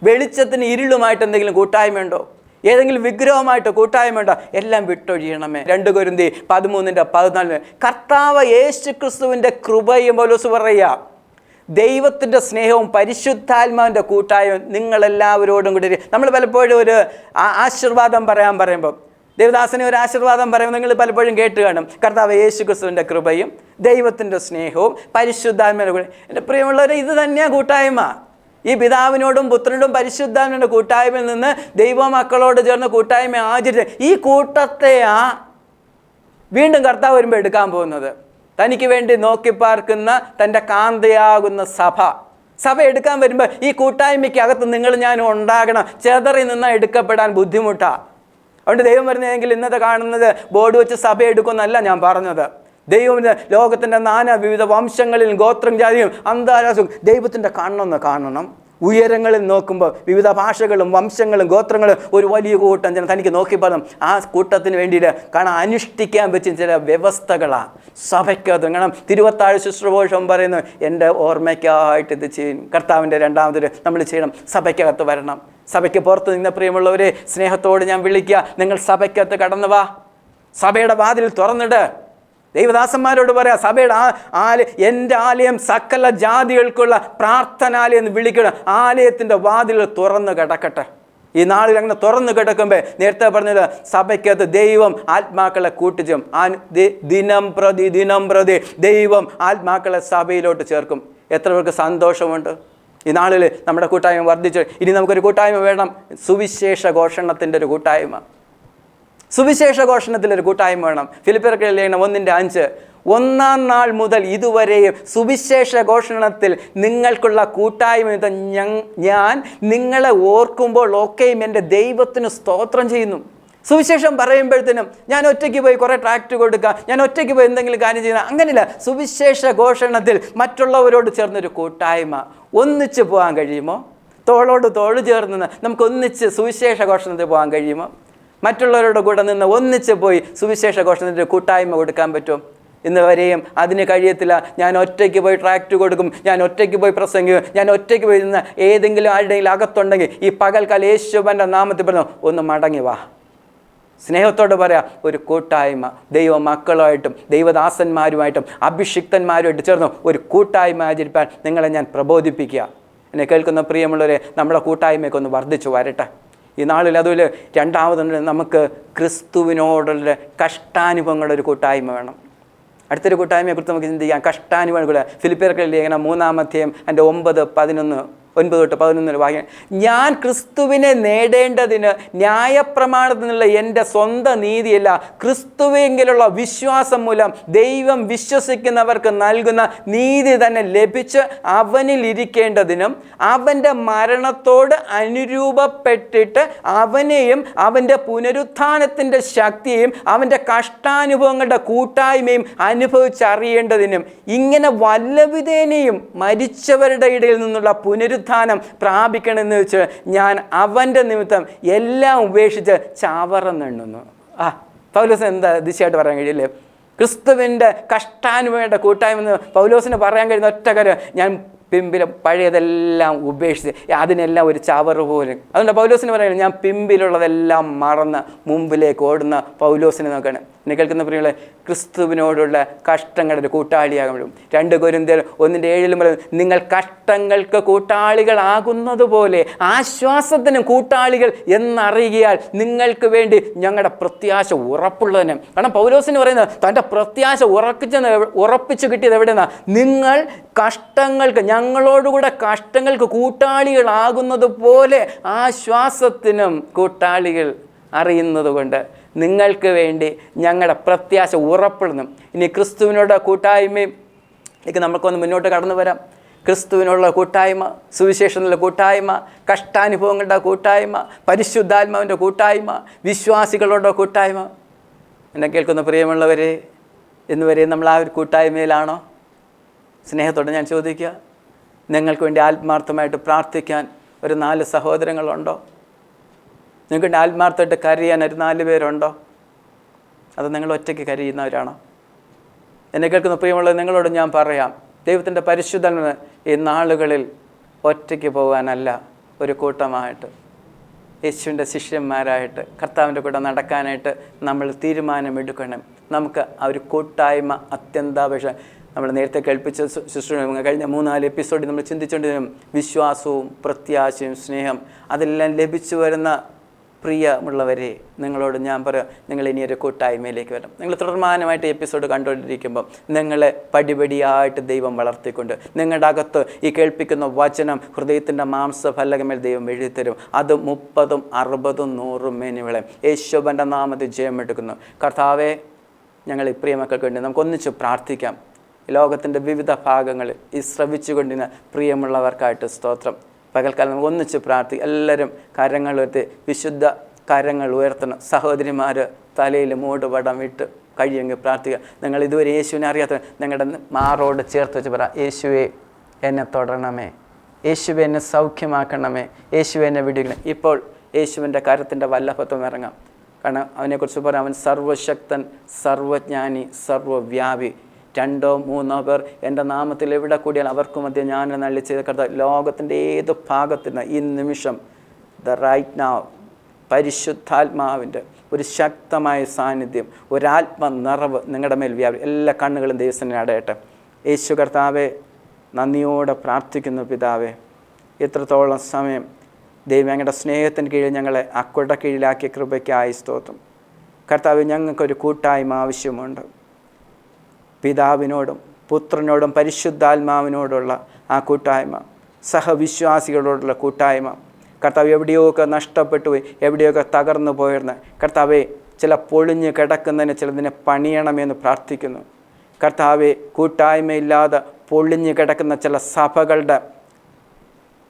വെളിച്ചത്തിന് ഇരുളുമായിട്ട് എന്തെങ്കിലും കൂട്ടായ്മയുണ്ടോ? ഏതെങ്കിലും വിഗ്രഹമായിട്ട് കൂട്ടായ്മയുണ്ടോ? എല്ലാം വിട്ടൊഴിയണമേ. 2 കൊരിന്തി 13:14 കർത്താവ് യേശു ക്രിസ്തുവിൻ്റെ കൃപയും പൗലോസ് പറയുക, ദൈവത്തിൻ്റെ സ്നേഹവും പരിശുദ്ധാത്മാവിൻ്റെ കൂട്ടായ്മയും നിങ്ങളെല്ലാവരോടും കൂടി. നമ്മൾ പലപ്പോഴും ഒരു ആശീർവാദം പറയുമ്പോൾ, ദേവദാസനെ ഒരു ആശീർവാദം പറയുമ്പോൾ നിങ്ങൾ പലപ്പോഴും കേട്ട് കാണും, കർത്താവ് യേശു ക്രിസ്തുവിൻ്റെ കൃപയും ദൈവത്തിൻ്റെ സ്നേഹവും പരിശുദ്ധാത്മാവിൻ്റെ കൂടെ. എൻ്റെ പ്രിയമുള്ളവരെ, ഇത് തന്നെയാണ് കൂട്ടായ്മ. ഈ പിതാവിനോടും പുത്രനോടും പരിശുദ്ധാത്മാവിൻ്റെ കൂട്ടായ്മയിൽ നിന്ന് ദൈവമക്കളോട് ചേർന്ന് കൂട്ടായ്മ ആചരിച്ച് ഈ കൂട്ടത്തെയാ വീണ്ടും കർത്താവ് വരുമ്പോൾ എടുക്കാൻ പോകുന്നത്. തനിക്ക് വേണ്ടി നോക്കിപ്പാർക്കുന്ന തൻ്റെ കാന്തയാകുന്ന സഭ എടുക്കാൻ വരുമ്പോൾ ഈ കൂട്ടായ്മയ്ക്ക് അകത്ത് നിങ്ങൾ ഞാനും ഉണ്ടാകണം. ചെതറി നിന്നാൽ എടുക്കപ്പെടാൻ ബുദ്ധിമുട്ടാണ്. അതുകൊണ്ട് ദൈവം വരുന്നതെങ്കിൽ ഇന്നത്തെ കാണുന്നത് ബോർഡ് വെച്ച് സഭ എടുക്കുമെന്നല്ല ഞാൻ പറഞ്ഞത്. ദൈവം ലോകത്തിൻ്റെ വിവിധ വംശങ്ങളിൽ ഗോത്രം ജാതിയും അന്താരാഷ്ട്രവും ദൈവത്തിൻ്റെ കാണണം. ഉയരങ്ങളിൽ നോക്കുമ്പോൾ വിവിധ ഭാഷകളും വംശങ്ങളും ഗോത്രങ്ങളും ഒരു വലിയ കൂട്ടം ജനം തനിക്ക് നോക്കിപ്പാടും. ആ കൂട്ടത്തിന് വേണ്ടിയിട്ട് കാണാൻ അനുഷ്ഠിക്കാൻ പറ്റും ചില വ്യവസ്ഥകളാണ് സഭയ്ക്കകത്ത്. കാരണം തിരുവത്താഴ് ശുശ്രൂഷ പറയുന്നു, എൻ്റെ ഓർമ്മയ്ക്കായിട്ട് ഇത് ചെയ്യും. കർത്താവിൻ്റെ രണ്ടാമതൊരു നമ്മൾ ചെയ്യണം. സഭയ്ക്കകത്ത് വരണം. സഭയ്ക്ക് പുറത്ത് നിന്ന പ്രിയമുള്ളവരെ, സ്നേഹത്തോട് ഞാൻ വിളിക്കുക, നിങ്ങൾ സഭയ്ക്കകത്ത് കടന്നു വാ. സഭയുടെ വാതിൽ തുറന്നിട്. ദൈവദാസന്മാരോട് പറയാം, സഭയുടെ എൻ്റെ ആലയം സകല ജാതികൾക്കുള്ള പ്രാർത്ഥനാലയം എന്ന് വിളിക്കണം. ആലയത്തിൻ്റെ വാതിൽ തുറന്നു കിടക്കട്ടെ. ഈ നാളിൽ അങ്ങനെ തുറന്നു കിടക്കുമ്പോൾ നേരത്തെ പറഞ്ഞത് സഭയ്ക്കകത്ത് ദൈവം ആത്മാക്കളെ കൂട്ടിച്ചും ദിനം പ്രതി ദൈവം ആത്മാക്കളെ സഭയിലോട്ട് ചേർക്കും. എത്ര പേർക്ക് സന്തോഷമുണ്ട്. ഈ നാളിൽ നമ്മുടെ കൂട്ടായ്മ വർദ്ധിച്ചു. ഇനി നമുക്കൊരു കൂട്ടായ്മ വേണം, സുവിശേഷ ഘോഷണത്തിൻ്റെ ഒരു കൂട്ടായ്മ. സുവിശേഷ ഘോഷണത്തിലൊരു കൂട്ടായ്മ വേണം. ഫിലിപ്പിയർക്ക് ലേഖനം 1:5, 1-ാം നാൾ മുതൽ ഇതുവരെയും സുവിശേഷ ഘോഷണത്തിൽ നിങ്ങൾക്കുള്ള കൂട്ടായ്മ ഞാൻ നിങ്ങളെ ഓർക്കുമ്പോൾ ഒക്കെയും എൻ്റെ ദൈവത്തിന് സ്തോത്രം ചെയ്യുന്നു. സുവിശേഷം പറയുമ്പോഴത്തേനും ഞാൻ ഒറ്റയ്ക്ക് പോയി കുറേ ട്രാക്റ്റ് കൊടുക്കുക, ഞാൻ ഒറ്റയ്ക്ക് പോയി എന്തെങ്കിലും കാര്യം ചെയ്യുക, അങ്ങനെയില്ല. സുവിശേഷ ഘോഷണത്തിൽ മറ്റുള്ളവരോട് ചേർന്നൊരു കൂട്ടായ്മ. ഒന്നിച്ച് പോകാൻ കഴിയുമോ? തോളോട് തോള് ചേർന്ന് നമുക്ക് ഒന്നിച്ച് സുവിശേഷ ഘോഷണത്തിൽ പോകാൻ കഴിയുമോ? മറ്റുള്ളവരുടെ കൂടെ നിന്ന് ഒന്നിച്ച് പോയി സുവിശേഷ ഘോഷണത്തിൻ്റെ കൂട്ടായ്മ കൊടുക്കാൻ പറ്റും? ഇന്ന് വരെയും അതിന് കഴിയത്തില്ല. ഞാൻ ഒറ്റയ്ക്ക് പോയി ട്രാക്റ്റ് കൊടുക്കും, ഞാൻ ഒറ്റയ്ക്ക് പോയി പ്രസംഗിക്കും, ഞാൻ ഒറ്റയ്ക്ക് പോയി നിന്ന് ഏതെങ്കിലും ആരുടെയും അകത്തുണ്ടെങ്കിൽ ഈ പകൽക്കാലം യേശുവിൻ്റെ നാമത്തിൽ പറഞ്ഞു, ഒന്ന് മടങ്ങി വാ. സ്നേഹത്തോട് പറയാം, ഒരു കൂട്ടായ്മ ദൈവ മക്കളുമായിട്ടും ദൈവദാസന്മാരുമായിട്ടും അഭിഷിക്തന്മാരുമായിട്ട് ചേർന്ന് ഒരു കൂട്ടായ്മ ആചരിപ്പാൻ നിങ്ങളെ ഞാൻ പ്രബോധിപ്പിക്കുക. എന്നെ കേൾക്കുന്ന പ്രിയമുള്ളവരെ, നമ്മുടെ കൂട്ടായ്മയൊക്കെ ഒന്ന് വർദ്ധിച്ചു വരട്ടെ. ഈ നാളിൽ അതുപോലെ രണ്ടാമതുണ്ട്, നമുക്ക് ക്രിസ്തുവിനോടുള്ള കഷ്ടാനുഭവങ്ങളുടെ ഒരു കൂട്ടായ്മ വേണം. അടുത്തൊരു കൂട്ടായ്മയെക്കുറിച്ച് നമുക്ക് ചിന്തിക്കാം. കഷ്ടാനുഭവങ്ങൾ. ഫിലിപ്പിയർക്ക് ലേഖനം 3-ാം അധ്യായം 9-11 വാക്യം. ഞാൻ ക്രിസ്തുവിനെ നേടേണ്ടതിന് ന്യായപ്രമാണത്തിൽ നിന്നുള്ള എൻ്റെ സ്വന്തം നീതിയല്ല, ക്രിസ്തുവെങ്കിലുള്ള വിശ്വാസം മൂലം ദൈവം വിശ്വസിക്കുന്നവർക്ക് നൽകുന്ന നീതി തന്നെ ലഭിച്ച് അവനിൽ ഇരിക്കേണ്ടതിനും അവൻ്റെ മരണത്തോട് അനുരൂപപ്പെട്ടിട്ട് അവനെയും അവൻ്റെ പുനരുത്ഥാനത്തിൻ്റെ ശക്തിയെയും അവൻ്റെ കഷ്ടാനുഭവങ്ങളുടെ കൂട്ടായ്മയും അനുഭവിച്ചറിയേണ്ടതിനും ഇങ്ങനെ വല്ലവിധേനയും മരിച്ചവരുടെ ഇടയിൽ നിന്നുള്ള പുനരുത്ഥാനം പ്രാപിക്കണമെന്ന് വെച്ച് ഞാൻ അവൻ്റെ നിമിത്തം എല്ലാം ഉപേക്ഷിച്ച് ചാവറന്നെണ്ണുന്നു. പൗലോസ് എന്താ ദിശയായിട്ട് പറയാൻ കഴിയില്ലേ? ക്രിസ്തുവിൻ്റെ കഷ്ടാനുഭവങ്ങളുടെ കൂട്ടായ്മ എന്ന് പൗലോസിന് പറയാൻ കഴിയുന്ന ഒറ്റ കാര്യം, ഞാൻ പിമ്പിലും പഴയതെല്ലാം ഉപേക്ഷിച്ച് അതിനെല്ലാം ഒരു ചവറ് പോലും. അതുകൊണ്ട് പൗലോസിന് പറയുന്നത്, ഞാൻ പിമ്പിലുള്ളതെല്ലാം മറന്ന് മുമ്പിലേക്ക് ഓടുന്ന പൗലോസിനെ നോക്കണം. എന്നെ കേൾക്കുന്ന പ്രിയങ്ങളെ, ക്രിസ്തുവിനോടുള്ള കഷ്ടങ്ങളുടെ ഒരു കൂട്ടാളിയാകാൻ കഴിയും. 2 കൊരിന്ത്യർ 1:7 പറയും, നിങ്ങൾ കഷ്ടങ്ങൾക്ക് കൂട്ടാളികളാകുന്നത് പോലെ ആശ്വാസത്തിനും കൂട്ടാളികൾ എന്നറിയാൽ നിങ്ങൾക്ക് വേണ്ടി ഞങ്ങളുടെ പ്രത്യാശ ഉറപ്പുള്ളതിനും. കാരണം പൗലോസിന് പറയുന്നത് തൻ്റെ പ്രത്യാശ ഉറപ്പിച്ച് കിട്ടിയത് എവിടെയെന്നാ? നിങ്ങൾ കഷ്ടങ്ങൾക്ക്, ഞങ്ങളോടുകൂടെ കഷ്ടങ്ങൾക്ക് കൂട്ടാളികളാകുന്നത് പോലെ ആശ്വാസത്തിനും കൂട്ടാളികൾ അറിയുന്നത് കൊണ്ട് നിങ്ങൾക്ക് വേണ്ടി ഞങ്ങളുടെ പ്രത്യാശ ഉറപ്പെടുന്നു. ഇനി ക്രിസ്തുവിനോട് കൂട്ടായ്മയിലേക്ക് നമുക്കൊന്ന് മുന്നോട്ട് കടന്നു വരാം. ക്രിസ്തുവിനുള്ള കൂട്ടായ്മ, സുവിശേഷത്തിനുള്ള കൂട്ടായ്മ, കഷ്ടാനുഭവങ്ങളുടെ കൂട്ടായ്മ, പരിശുദ്ധാത്മാവിൻ്റെ കൂട്ടായ്മ, വിശ്വാസികളുടെ കൂട്ടായ്മ. എന്നെ കേൾക്കുന്ന പ്രിയമുള്ളവരെ, ഇന്നുവരെ നമ്മൾ ആ ഒരു കൂട്ടായ്മയിലാണോ? സ്നേഹത്തോടെ ഞാൻ ചോദിക്കുക, നിങ്ങൾക്ക് വേണ്ടി ആത്മാർത്ഥമായിട്ട് പ്രാർത്ഥിക്കാൻ ഒരു 4 സഹോദരങ്ങളുണ്ടോ? നിങ്ങൾക്ക് വേണ്ടി ആത്മാർത്ഥമായിട്ട് കരയാൻ ഒരു 4 പേരുണ്ടോ? അത് നിങ്ങൾ ഒറ്റയ്ക്ക് കരയുന്നവരാണോ? എന്നെ കേൾക്കുന്ന പ്രിയമുള്ളത്, നിങ്ങളോട് ഞാൻ പറയാം, ദൈവത്തിൻ്റെ പരിശുദ്ധന് ഈ നാളുകളിൽ ഒറ്റയ്ക്ക് പോകാനല്ല, ഒരു കൂട്ടമായിട്ട് യേശുവിൻ്റെ ശിഷ്യന്മാരായിട്ട് കർത്താവിൻ്റെ കൂടെ നടക്കാനായിട്ട് നമ്മൾ തീരുമാനമെടുക്കണം. നമുക്ക് ആ ഒരു കൂട്ടായ്മ അത്യന്താപേക്ഷ. നമ്മൾ നേരത്തെ കേൾപ്പിച്ച കഴിഞ്ഞ 3-4 എപ്പിസോഡിൽ നമ്മൾ ചിന്തിച്ചുകൊണ്ടിരുന്ന വിശ്വാസവും പ്രത്യാശയും സ്നേഹം അതെല്ലാം ലഭിച്ചു വരുന്ന പ്രിയമുള്ളവരെ, നിങ്ങളോട് ഞാൻ പറയാം, നിങ്ങൾ ഇനിയൊരു കൂട്ടായ്മയിലേക്ക് വരണം. നിങ്ങൾ തുടർമാനമായിട്ട് എപ്പിസോഡ് കണ്ടുകൊണ്ടിരിക്കുമ്പം നിങ്ങളെ പടിപടിയായിട്ട് ദൈവം വളർത്തിക്കൊണ്ട് നിങ്ങളുടെ അകത്ത് ഈ കേൾപ്പിക്കുന്ന വചനം ഹൃദയത്തിൻ്റെ മാംസഫലകമേൽ ദൈവം എഴുതിത്തരും. അത് 30, 60, 100 മേനിവിളയും യേശുവിൻ്റെ നാമത്തിൽ ജയമെടുക്കുന്നു. കർത്താവേ, ഞങ്ങൾ ഈ പ്രിയമക്കൾക്ക് വേണ്ടി നമുക്കൊന്നിച്ച് പ്രാർത്ഥിക്കാം. ലോകത്തിൻ്റെ വിവിധ ഭാഗങ്ങളിൽ ഈ ശ്രവിച്ചുകൊണ്ടിരുന്ന പ്രിയമുള്ളവർക്കായിട്ട് സ്തോത്രം. പകൽക്കാലം നമുക്ക് ഒന്നിച്ച് പ്രാർത്ഥിക്കും. എല്ലാവരും കരങ്ങൾ ഉയർത്തി വിശുദ്ധ കരങ്ങൾ ഉയർത്തണം. സഹോദരിമാർ തലയിൽ മൂടുപടം ഇട്ട് കഴിയുമെങ്കിൽ പ്രാർത്ഥിക്കുക. നിങ്ങൾ ഇതുവരെ യേശുവിനെ അറിയാത്ത നിങ്ങളുടെ മാറോട് ചേർത്ത് വെച്ച് പറ, യേശുവെ എന്നെ തൊടണമേ, യേശുവെ എന്നെ സൗഖ്യമാക്കണമേ, യേശുവെ എന്നെ വിടുകണം. ഇപ്പോൾ യേശുവിൻ്റെ കരത്തിൻ്റെ വല്ലഭത്വം ഇറങ്ങാം. കാരണം അവനെക്കുറിച്ച് പറയാം, അവൻ സർവശക്തൻ, സർവജ്ഞാനി, സർവവ്യാപി. 2 3 പേർ എൻ്റെ നാമത്തിൽ എവിടെ കൂടിയാൽ അവർക്ക് മധ്യ ഞാൻ നള്ളി ചെയ്ത കർത്താവ്. ലോകത്തിൻ്റെ ഏത് ഭാഗത്തുനിന്ന് ഈ നിമിഷം, ദ റൈറ്റ് നൗ പരിശുദ്ധാത്മാവിൻ്റെ ഒരു ശക്തമായ സാന്നിധ്യം, ഒരാത്മനിറവ് നിങ്ങളുടെ മേൽ എല്ലാ കണ്ണുകളും ദൈവത്തിനെ അടയട്ടെ. യേശു കർത്താവെ, നന്ദിയോടെ പ്രാർത്ഥിക്കുന്നു പിതാവേ. ഇത്രത്തോളം സമയം ദൈവം ഞങ്ങളുടെ സ്നേഹത്തിന് കീഴിൽ ഞങ്ങളെ അക്കുട കീഴിലാക്കിയ കൃപയ്ക്കായി സ്തോത്രം. കർത്താവ്, ഞങ്ങൾക്കൊരു കൂട്ടായ്മ ആവശ്യമുണ്ട്. പിതാവിനോടും പുത്രനോടും പരിശുദ്ധാത്മാവിനോടുള്ള ആ കൂട്ടായ്മ, സഹവിശ്വാസികളോടുള്ള കൂട്ടായ്മ. കർത്താവ്, എവിടെയൊക്കെ നഷ്ടപ്പെട്ടു പോയി, എവിടെയൊക്കെ തകർന്നു പോയിരുന്ന കർത്താവെ, ചില പൊളിഞ്ഞ് കിടക്കുന്നതിന് ചിലതിനെ പണിയണമെന്ന് പ്രാർത്ഥിക്കുന്നു. കർത്താവെ, കൂട്ടായ്മയില്ലാതെ പൊളിഞ്ഞ് കിടക്കുന്ന ചില സഭകളുടെ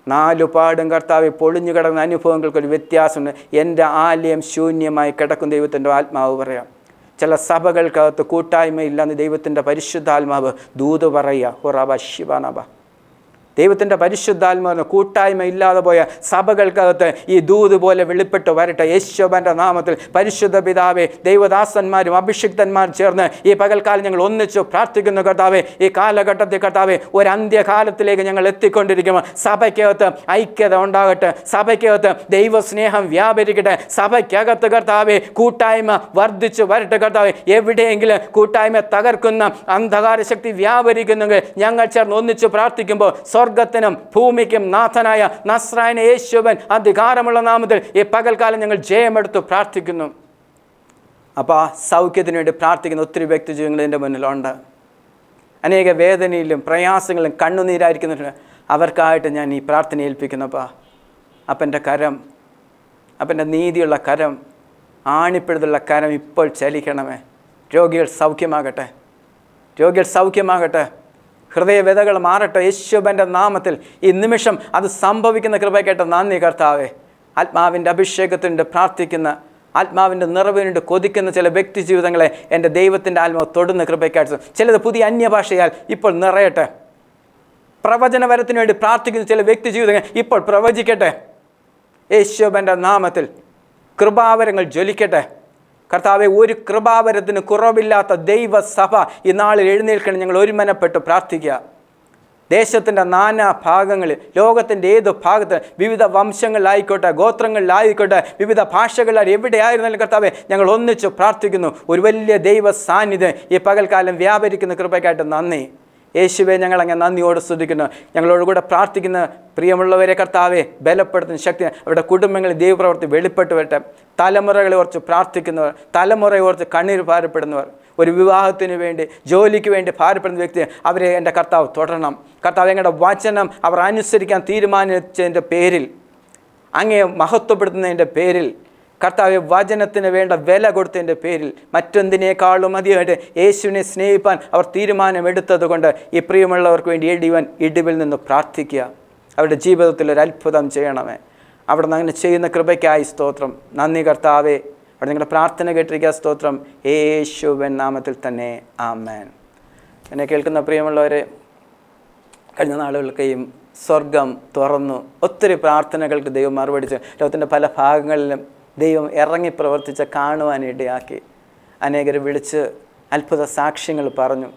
നാലുപാടും കർത്താവെ പൊളിഞ്ഞു കിടക്കുന്ന അനുഭവങ്ങൾക്കൊരു വ്യത്യാസമുണ്ട്. എൻ്റെ ആലയം ശൂന്യമായി കിടക്കും ദൈവത്തിൻ്റെ ആത്മാവ് പറയാം. ചില സഭകൾക്കകത്ത് കൂട്ടായ്മയില്ലെന്ന് ദൈവത്തിൻ്റെ പരിശുദ്ധാത്മാവ് ദൂത് പറയുക. ഹുറബ ശിവനബ. ദൈവത്തിൻ്റെ പരിശുദ്ധാത്മാവിന് കൂട്ടായ്മ ഇല്ലാതെ പോയ സഭകൾക്കകത്ത് ഈ ദൂത് പോലെ വെളിപ്പെട്ട് വരട്ടെ. യേശുവിൻ്റെ നാമത്തിൽ പരിശുദ്ധ പിതാവേ, ദൈവദാസന്മാരും അഭിഷിക്തന്മാരും ചേർന്ന് ഈ പകൽക്കാലം ഞങ്ങൾ ഒന്നിച്ചു പ്രാർത്ഥിക്കുന്നു കർത്താവേ. ഈ കാലഘട്ടത്തിൽ കർത്താവേ, ഒരു അന്ത്യകാലത്തിലേക്ക് ഞങ്ങൾ എത്തിക്കൊണ്ടിരിക്കുമ്പോൾ സഭയ്ക്കകത്ത് ഐക്യത ഉണ്ടാകട്ടെ, സഭയ്ക്കകത്ത് ദൈവസ്നേഹം വ്യാപരിക്കട്ടെ, സഭയ്ക്കകത്ത് കർത്താവേ കൂട്ടായ്മ വർദ്ധിച്ചു വരട്ടെ കർത്താവേ. എവിടെയെങ്കിലും കൂട്ടായ്മ തകർക്കുന്ന അന്ധകാര ശക്തി വ്യാപരിക്കുന്നെങ്കിൽ ഞങ്ങൾ ചേർന്ന് ഒന്നിച്ചു പ്രാർത്ഥിക്കുമ്പോൾ സ്വർഗത്തിനും ഭൂമിക്കും നാഥനായ നസ്രായന യേശുവൻ അധികാരമുള്ള നാമത്തിൽ ഈ പകൽക്കാലം ഞങ്ങൾ ജയമെടുത്ത് പ്രാർത്ഥിക്കുന്നു. അപ്പോൾ ആ സൗഖ്യത്തിന് വേണ്ടി പ്രാർത്ഥിക്കുന്ന ഒത്തിരി വ്യക്തി ജീവിതങ്ങൾ എൻ്റെ മുന്നിലുണ്ട്. അനേക വേദനയിലും പ്രയാസങ്ങളിലും കണ്ണുനീരായിരിക്കുന്നുണ്ട്. അവർക്കായിട്ട് ഞാൻ ഈ പ്രാർത്ഥന ഏൽപ്പിക്കുന്നപ്പാ. അപ്പൻ്റെ കരം, അപ്പൻ്റെ നീതിയുള്ള കരം, ആണിപ്പിടുത്തുള്ള കരം ഇപ്പോൾ ചലിക്കണമേ. രോഗികൾ സൗഖ്യമാകട്ടെ, രോഗികൾ സൗഖ്യമാകട്ടെ, ഹൃദയവേദകൾ മാറട്ടെ യേശുവിൻ്റെ നാമത്തിൽ. ഈ നിമിഷം അത് സംഭവിക്കുന്ന കൃപയ്ക്കായിട്ട് നന്ദി കർത്താവേ. ആത്മാവിൻ്റെ അഭിഷേകത്തിനുണ്ട് പ്രാർത്ഥിക്കുന്ന, ആത്മാവിൻ്റെ നിറവിനുണ്ട് കൊതിക്കുന്ന ചില വ്യക്തി ജീവിതങ്ങളെ എൻ്റെ ദൈവത്തിൻ്റെ ആത്മാവ് തൊടുന്ന കൃപയ്ക്കായിട്ട്. ചിലത് പുതിയ അന്യഭാഷയാൽ ഇപ്പോൾ നിറയട്ടെ. പ്രവചനവരത്തിന് വേണ്ടി പ്രാർത്ഥിക്കുന്ന ചില വ്യക്തി ജീവിതങ്ങൾ ഇപ്പോൾ പ്രവചിക്കട്ടെ യേശുവിൻ്റെ നാമത്തിൽ. കൃപാവരങ്ങൾ ജ്വലിക്കട്ടെ കർത്താവെ. ഒരു കൃപാവരത്തിന് കുറവില്ലാത്ത ദൈവസഭ ഈ നാളിൽ എഴുന്നേൽക്കണം. ഞങ്ങൾ ഒരുമനപ്പെട്ട് പ്രാർത്ഥിക്കുക. ദേശത്തിൻ്റെ നാനാ ഭാഗങ്ങളിൽ, ലോകത്തിൻ്റെ ഏത് ഭാഗത്ത്, വിവിധ വംശങ്ങളിലായിക്കോട്ടെ, ഗോത്രങ്ങളിലായിക്കോട്ടെ, വിവിധ ഭാഷകളിലായി എവിടെയായിരുന്നാലും കർത്താവെ, ഞങ്ങൾ ഒന്നിച്ച് പ്രാർത്ഥിക്കുന്നു. ഒരു വലിയ ദൈവ സാന്നിധ്യം ഈ പകൽക്കാലം വ്യാപരിക്കുന്ന കൃപയ്ക്കായിട്ട് നന്ദി യേശുവെ. ഞങ്ങളങ്ങനെ നന്ദിയോട് സ്തുതിക്കുന്നു. ഞങ്ങളോട് കൂടെ പ്രാർത്ഥിക്കുന്ന പ്രിയമുള്ളവരെ കർത്താവെ ബലപ്പെടുത്തുന്ന ശക്തി അവരുടെ കുടുംബങ്ങളിൽ ദൈവപ്രവൃത്തി വെളിപ്പെട്ട് വരട്ടെ. തലമുറകളെ ഓർത്ത് പ്രാർത്ഥിക്കുന്നവർ, തലമുറയെ ഓർത്ത് കണ്ണീർ ഭാരപ്പെടുന്നവർ, ഒരു വിവാഹത്തിന് വേണ്ടി, ജോലിക്ക് വേണ്ടി ഭാരപ്പെടുന്ന വ്യക്തി, അവരെ എൻ്റെ കർത്താവ് തുടരണം. കർത്താവ് ഞങ്ങളുടെ വചനം അവർ അനുസരിക്കാൻ തീരുമാനിച്ചതിൻ്റെ പേരിൽ, അങ്ങയെ മഹത്വപ്പെടുത്തുന്നതിൻ്റെ പേരിൽ, കർത്താവ് വചനത്തിന് വേണ്ട വില കൊടുത്തതിൻ്റെ പേരിൽ, മറ്റെന്തിനേക്കാളും അധികമായിട്ട് യേശുവിനെ സ്നേഹിപ്പാൻ അവർ തീരുമാനമെടുത്തത് കൊണ്ട് ഈ പ്രിയമുള്ളവർക്ക് വേണ്ടി ഇടിവിൽ നിന്ന് പ്രാർത്ഥിക്കുക. അവരുടെ ജീവിതത്തിൽ ഒരു അത്ഭുതം ചെയ്യണമേ. അവിടെ നിന്ന് അങ്ങനെ ചെയ്യുന്ന കൃപയ്ക്കായി സ്തോത്രം. നന്ദി കർത്താവേ. അവിടെ നിങ്ങളുടെ പ്രാർത്ഥന കേട്ടിരിക്കുക. സ്തോത്രം യേശുവിൻ നാമത്തിൽ തന്നെ. ആമേൻ. എന്നെ കേൾക്കുന്ന പ്രിയമുള്ളവരെ, കഴിഞ്ഞ നാളുകൾക്കെയും സ്വർഗം തുറന്നു. ഒത്തിരി പ്രാർത്ഥനകൾക്ക് ദൈവം മറുപടി ചെയ്തു. ലോകത്തിൻ്റെ പല ഭാഗങ്ങളിലും ദൈവം ഇറങ്ങി പ്രവർത്തിച്ച കാണുവാനിടയാക്കി. അനേകർ വിളിച്ച് അത്ഭുത സാക്ഷ്യങ്ങൾ പറഞ്ഞു.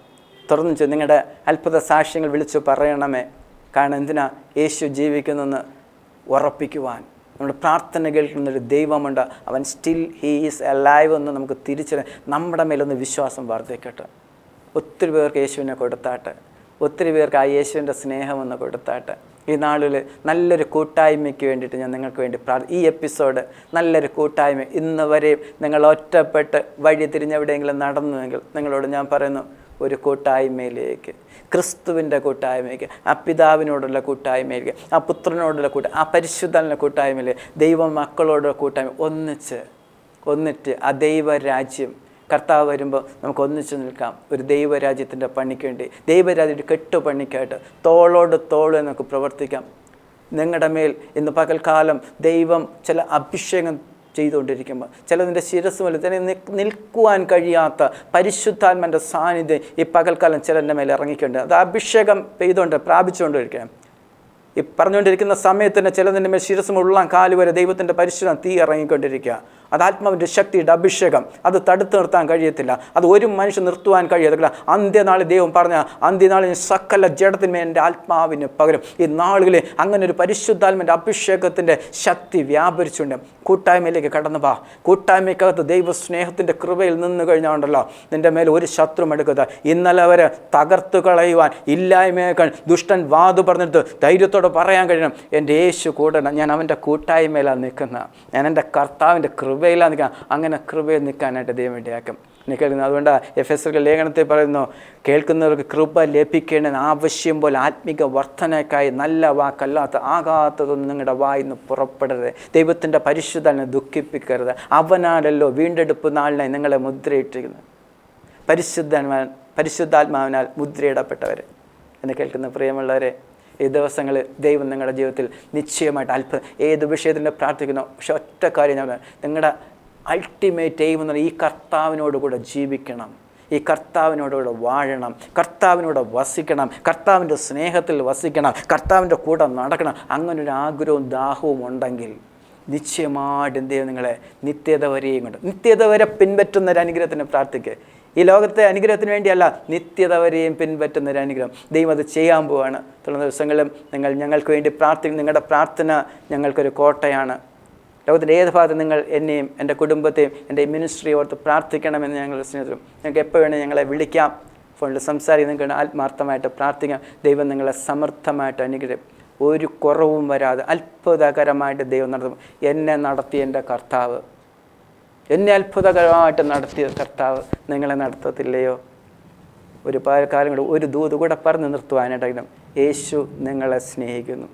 തുറന്നു ചെയ്തു, നിങ്ങളുടെ അത്ഭുത സാക്ഷ്യങ്ങൾ വിളിച്ചു പറയണമേ. കാരണം എന്തിനാ? യേശു ജീവിക്കുന്നെന്ന് ഉറപ്പിക്കുവാൻ. നമ്മുടെ പ്രാർത്ഥന കേൾക്കുന്നൊരു ദൈവമുണ്ട്. അവൻ സ്റ്റിൽ ഹീ ഈസ് അലൈവ് എന്ന് നമുക്ക് തിരിച്ചറിയാൻ നമ്മുടെ മേലൊന്ന് വിശ്വാസം വർദ്ധിക്കട്ടെ. ഒത്തിരി പേർക്ക് യേശുവിനെ കൊടുത്താട്ടെ. ഒത്തിരി പേർക്ക് ആ യേശുവിൻ്റെ സ്നേഹമൊന്ന് കൊടുത്താട്ടെ. ഈ നാളിൽ നല്ലൊരു കൂട്ടായ്മയ്ക്ക് വേണ്ടിയിട്ട് ഞാൻ നിങ്ങൾക്ക് വേണ്ടി ഈ എപ്പിസോഡ് നല്ലൊരു കൂട്ടായ്മ. ഇന്ന് വരെയും നിങ്ങൾ ഒറ്റപ്പെട്ട് വഴി തിരിഞ്ഞെവിടെയെങ്കിലും നടന്നുവെങ്കിൽ നിങ്ങളോട് ഞാൻ പറയുന്നു, ഒരു കൂട്ടായ്മയിലേക്ക്, ക്രിസ്തുവിൻ്റെ കൂട്ടായ്മയ്ക്ക്, ആ പിതാവിനോടുള്ള കൂട്ടായ്മയിലേക്ക്, ആ പുത്രനോടുള്ള ആ പരിശുദ്ധനുള്ള കൂട്ടായ്മയിലേക്ക്, ദൈവ മക്കളോടുള്ള കൂട്ടായ്മ ഒന്നിട്ട് ആ ദൈവരാജ്യം കർത്താവ് വരുമ്പോൾ നമുക്ക് ഒന്നിച്ചു നിൽക്കാം. ഒരു ദൈവരാജ്യത്തിൻ്റെ പണിക്ക് വേണ്ടി, ദൈവരാജ്യത്തിൻ്റെ കെട്ടുപണിക്കായിട്ട് തോളോട് തോൾ നമുക്ക് പ്രവർത്തിക്കാം. നിങ്ങളുടെ മേൽ ഇന്ന് പകൽക്കാലം ദൈവം ചില അഭിഷേകം ചെയ്തുകൊണ്ടിരിക്കുമ്പോൾ, ചിലതിൻ്റെ ശിരസ് മുതൽ തന്നെ നിൽക്കുവാൻ കഴിയാത്ത പരിശുദ്ധാത്മൻ്റെ സാന്നിധ്യം ഈ പകൽക്കാലം ചിലൻ്റെ മേൽ ഇറങ്ങിക്കൊണ്ട് അത് അഭിഷേകം പെയ്തുകൊണ്ട് പ്രാപിച്ചുകൊണ്ടിരിക്കണം. ഈ പറഞ്ഞുകൊണ്ടിരിക്കുന്ന സമയത്ത് തന്നെ ചിലതിൻ്റെ മേൽ ശിരസ്സും ഉള്ളാം കാല് വരെ ദൈവത്തിൻ്റെ പരിശുദ്ധം തീ ഇറങ്ങിക്കൊണ്ടിരിക്കുക. അത് ആത്മാവിൻ്റെ ശക്തിയുടെ അഭിഷേകം. അത് തടുത്തു നിർത്താൻ കഴിയത്തില്ല. അത് ഒരു മനുഷ്യൻ നിർത്തുവാൻ കഴിയത്തില്ല. അന്ത്യനാളിൽ ദൈവം പറഞ്ഞ അന്ത്യനാളിൽ സകല ജഡത്തിന്മേൽ എൻ്റെ ആത്മാവിന് പകരം. ഈ നാളുകളിൽ അങ്ങനെ ഒരു പരിശുദ്ധാത്മാവിൻ്റെ അഭിഷേകത്തിൻ്റെ ശക്തി വ്യാപരിച്ചുകൊണ്ട് കൂട്ടായ്മയിലേക്ക് കടന്നു വാ. കൂട്ടായ്മയ്ക്കകത്ത് ദൈവസ്നേഹത്തിൻ്റെ കൃപയിൽ നിന്ന് കഴിഞ്ഞാണ്ടല്ലോ നിൻ്റെ മേൽ ഒരു ശത്രു എടുക്കുക. ഇന്നലെ വരെ തകർത്തു കളയുവാൻ ഇല്ലായ്മയേക്കാൾ ദുഷ്ടൻ വാതു പറഞ്ഞിട്ട് ധൈര്യത്തോടെ പറയാൻ കഴിയണം, എൻ്റെ യേശു കൂടണം, ഞാൻ അവൻ്റെ കൂട്ടായ്മയിലാണ് നിൽക്കുന്ന, ഞാൻ എൻ്റെ കർത്താവിൻ്റെ കൃപയിലാണ് നിൽക്കുക. അങ്ങനെ കൃപയിൽ നിൽക്കാനായിട്ട് ദൈവം വേണ്ടിയാക്കും നിൽക്കുന്നത്. അതുകൊണ്ട് എഫെസ്യർ ലേഖനത്തിൽ പറയുന്നു, കേൾക്കുന്നവർക്ക് കൃപ ലഭിക്കേണ്ടത് ആവശ്യം പോലെ ആത്മിക വർധനയ്ക്കായി നല്ല വാക്കല്ലാത്ത ആകാത്തതൊന്നും നിങ്ങളുടെ വായിന്ന് പുറപ്പെടരുത്. ദൈവത്തിൻ്റെ പരിശുദ്ധനെ ദുഃഖിപ്പിക്കരുത്. അവനാലല്ലോ വീണ്ടെടുപ്പ് നാളിനായി നിങ്ങളെ മുദ്രയിട്ടിരിക്കുന്നത്. പരിശുദ്ധാത്മാവിനാൽ മുദ്രയിടപ്പെട്ടവർ എന്ന് കേൾക്കുന്ന പ്രിയമുള്ളവരെ, ഈ ദിവസങ്ങളിൽ ദൈവം നിങ്ങളുടെ ജീവിതത്തിൽ നിശ്ചയമായിട്ട് ഏത് വിഷയത്തിൻ്റെ പ്രാർത്ഥിക്കുന്നു. പക്ഷെ ഒറ്റ കാര്യം ഞാൻ നിങ്ങളുടെ അൾട്ടിമേറ്റ് എയിം എന്ന് പറഞ്ഞാൽ ഈ കർത്താവിനോടുകൂടെ ജീവിക്കണം, ഈ കർത്താവിനോടുകൂടെ വാഴണം, കർത്താവിനോട് വസിക്കണം, കർത്താവിൻ്റെ സ്നേഹത്തിൽ വസിക്കണം, കർത്താവിൻ്റെ കൂടെ നടക്കണം. അങ്ങനൊരു ആഗ്രഹവും ദാഹവും ഉണ്ടെങ്കിൽ നിശ്ചയമായിട്ടും ദൈവം നിങ്ങളെ നിത്യത വരെയും കൊണ്ട് നിത്യത വരെ പിൻപറ്റുന്നൊരു അനുഗ്രഹത്തിന് പ്രാർത്ഥിക്കുക. ഈ ലോകത്തെ അനുഗ്രഹത്തിന് വേണ്ടിയല്ല, നിത്യത വരെയും പിൻപറ്റുന്നൊരു അനുഗ്രഹം ദൈവം അത് ചെയ്യാൻ പോവുകയാണ്. തുടർന്ന ദിവസങ്ങളിലും ഞങ്ങൾക്ക് വേണ്ടി നിങ്ങളുടെ പ്രാർത്ഥന ഞങ്ങൾക്കൊരു കോട്ടയാണ്. ലോകത്തിൻ്റെ ഏത് ഭാഗത്ത് നിങ്ങൾ എന്നെയും എൻ്റെ കുടുംബത്തെയും എൻ്റെ മിനിസ്ട്രി ഓർത്ത് പ്രാർത്ഥിക്കണമെന്ന് ഞങ്ങൾ സ്നേഹിതരും. നിങ്ങൾക്ക് എപ്പോൾ വേണേൽ ഞങ്ങളെ വിളിക്കാം, ഫോണിൽ സംസാരിക്കാൻ നിങ്ങൾക്ക് ആത്മാർത്ഥമായിട്ട് പ്രാർത്ഥിക്കാം. ദൈവം നിങ്ങളെ സമർത്ഥമായിട്ട് അനുഗ്രഹം, ഒരു കുറവും വരാതെ അത്ഭുതകരമായിട്ട് ദൈവം നടത്തും. എന്നെ നടത്തിയ എൻ്റെ കർത്താവ്, എന്നെ അത്ഭുതകരമായിട്ട് നടത്തിയ കർത്താവ് നിങ്ങളെ നടത്തത്തില്ലയോ? ഒരു കാലം കൂടെ ഒരു ദൂത് കൂടെ പറഞ്ഞ് നിർത്തുവാനായിട്ടായിരുന്നു. യേശു നിങ്ങളെ സ്നേഹിക്കുന്നു.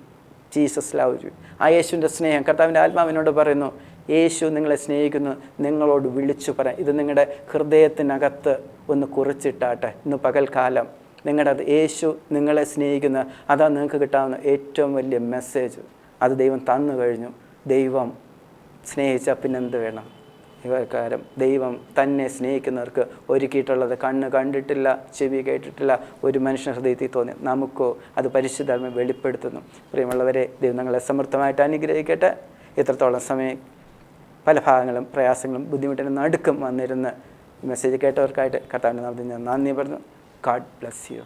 Jesus love you. ആ യേശുവിൻ്റെ സ്നേഹം കർത്താവിൻ്റെ ആത്മാവിനോട് പറയുന്നു, യേശു നിങ്ങളെ സ്നേഹിക്കുന്നു, നിങ്ങളോട് വിളിച്ചു പറയാം. ഇത് നിങ്ങളുടെ ഹൃദയത്തിനകത്ത് ഒന്ന് കുറിച്ചിട്ടാട്ടെ. ഇന്ന് പകൽക്കാലം നിങ്ങളുടെ യേശു നിങ്ങളെ സ്നേഹിക്കുന്ന അതാണ് നിങ്ങൾക്ക് കിട്ടാവുന്ന ഏറ്റവും വലിയ മെസ്സേജ്. അത് ദൈവം തന്നു കഴിഞ്ഞു. ദൈവം സ്നേഹിച്ചാൽ പിന്നെന്ത് വേണം? ഇവകാരം ദൈവം തന്നെ സ്നേഹിക്കുന്നവർക്ക് ഒരുക്കിയിട്ടുള്ളത് കണ്ണ് കണ്ടിട്ടില്ല, ചെവി കേട്ടിട്ടില്ല, ഒരു മനുഷ്യ ഹൃദയത്തിൽ തോന്നി. നമുക്കോ അത് പരിശുദ്ധാത്മ വെളിപ്പെടുത്തുന്നു. പ്രിയമുള്ളവരെ, ദൈവം നിങ്ങളെ സമൃദ്ധമായിട്ട് അനുഗ്രഹിക്കട്ടെ. ഇത്രത്തോളം സമയം പല ഭാഗങ്ങളും പ്രയാസങ്ങളും ബുദ്ധിമുട്ടിനും നടുക്കം വന്നിരുന്ന് മെസ്സേജ് കേട്ടവർക്കായിട്ട് കർത്താവിൻ്റെ നാമത്തിൽ ഞാൻ നന്ദി പറഞ്ഞു. God bless you.